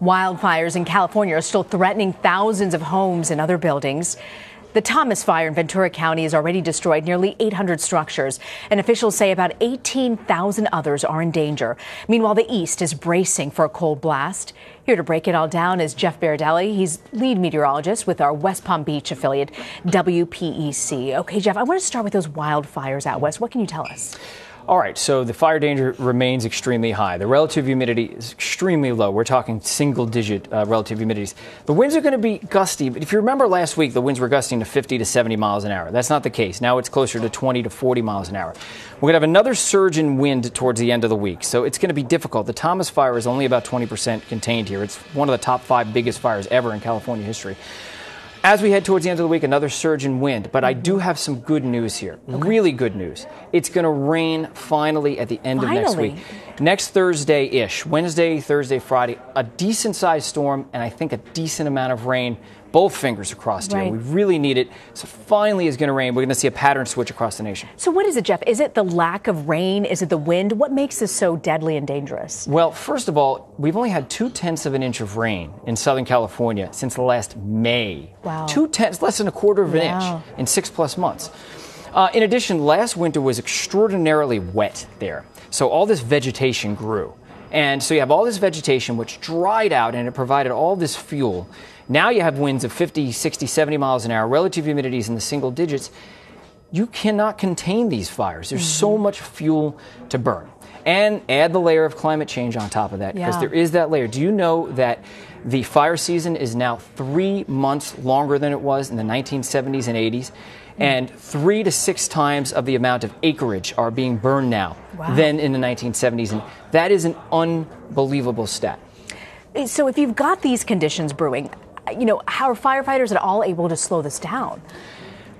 Wildfires in California are still threatening thousands of homes and other buildings. The Thomas Fire in Ventura County has already destroyed nearly 800 structures, and officials say about 18,000 others are in danger. Meanwhile, the East is bracing for a cold blast. Here to break it all down is Jeff Berardelli. He's lead meteorologist with our West Palm Beach affiliate, WPEC. Okay, Jeff, I want to start with those wildfires out west. What can you tell us? All right, so the fire danger remains extremely high. The relative humidity is extremely low. We're talking single-digit relative humidities. The winds are going to be gusty, but if you remember last week, the winds were gusting to 50 to 70 miles an hour. That's not the case. Now it's closer to 20 to 40 miles an hour. We're going to have another surge in wind towards the end of the week, so it's going to be difficult. The Thomas Fire is only about 20% contained here. It's one of the top 5 biggest fires ever in California history. As we head towards the end of the week, another surge in wind. But I do have some good news here. Okay. Really good news. It's going to rain finally at the end of next week. Next Thursday-ish, Wednesday, Thursday, Friday, a decent-sized storm and I think a decent amount of rain. Both fingers across here. We really need it. So finally it's going to rain. We're going to see a pattern switch across the nation. So what is it, Jeff? Is it the lack of rain? Is it the wind? What makes this so deadly and dangerous? Well, first of all, we've only had 0.2 of an inch of rain in Southern California since last May. Wow. 0.2, less than 1/4 of an inch in 6+ months. In addition, last winter was extraordinarily wet there. So all this vegetation grew. And so you have all this vegetation which dried out and it provided all this fuel. Now you have winds of 50, 60, 70 miles an hour, relative humidities in the single digits. You cannot contain these fires. There's so much fuel to burn. And add the layer of climate change on top of that, because there is that layer. Do you know that the fire season is now 3 months longer than it was in the 1970s and 80s? And 3 to 6 times of the amount of acreage are being burned now than in the 1970s. And that is an unbelievable stat. So if you've got these conditions brewing, you know, how are firefighters at all able to slow this down?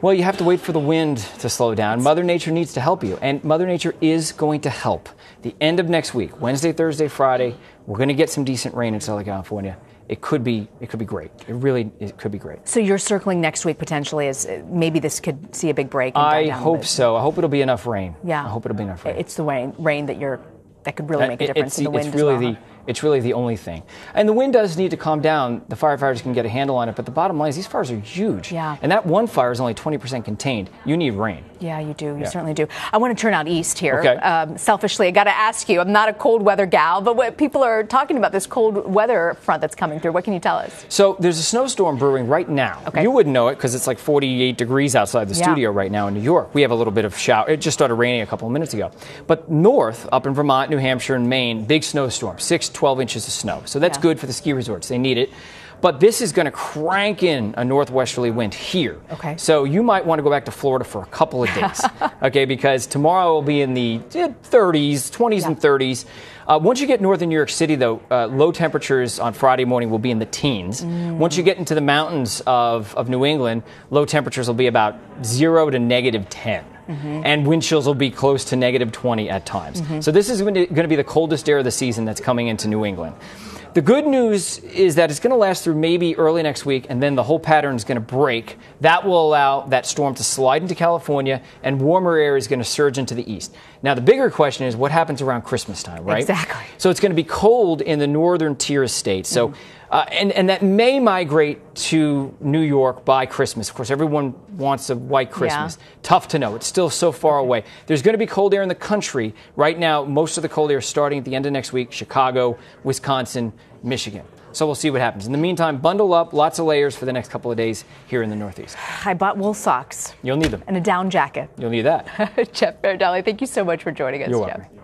Well, you have to wait for the wind to slow down. Mother Nature needs to help you, and Mother Nature is going to help. The end of next week, Wednesday, Thursday, Friday, we're going to get some decent rain in Southern California. It could be great. It could be great. So you're circling next week potentially as maybe this could see a big break. And I hope so. I hope it'll be enough rain. Yeah. I hope it'll be enough rain. It's the rain that could really make a difference in the wind as well. It's really the only thing. And the wind does need to calm down. The firefighters can get a handle on it. But the bottom line is these fires are huge. Yeah. And that one fire is only 20% contained. You need rain. Yeah, you do. You certainly do. I want to turn out east here. Okay. Selfishly, I got to ask you, I'm not a cold weather gal, but what people are talking about this cold weather front that's coming through. What can you tell us? So there's a snowstorm brewing right now. You wouldn't know it because it's like 48 degrees outside the studio right now in New York. We have a little bit of shower. It just started raining a couple of minutes ago. But north, up in Vermont, New Hampshire, and Maine, big snowstorm, 6-12 inches of snow. So that's good for the ski resorts. They need it. But this is going to crank in a northwesterly wind here. So you might want to go back to Florida for a couple of days. Because tomorrow will be in the 30s, 20s and 30s. Once you get north of New York City, though, low temperatures on Friday morning will be in the teens. Once you get into the mountains of New England, low temperatures will be about 0 to -10. And wind chills will be close to -20 at times. So this is going to be the coldest air of the season that's coming into New England. The good news is that it's going to last through maybe early next week, and then the whole pattern is going to break. That will allow that storm to slide into California, and warmer air is going to surge into the east. Now, the bigger question is what happens around Christmas time, right? Exactly. So it's going to be cold in the northern tier of states. So, and that may migrate to New York by Christmas. Of course, everyone wants a white Christmas. Tough to know. It's still so far away. There's going to be cold air in the country. Right now, most of the cold air is starting at the end of next week. Chicago, Wisconsin, Michigan. So we'll see what happens. In the meantime, bundle up, lots of layers for the next couple of days here in the Northeast. I bought wool socks. You'll need them. And a down jacket. You'll need that. Jeff Berardelli, thank you so much for joining us, You're Jeff. welcome.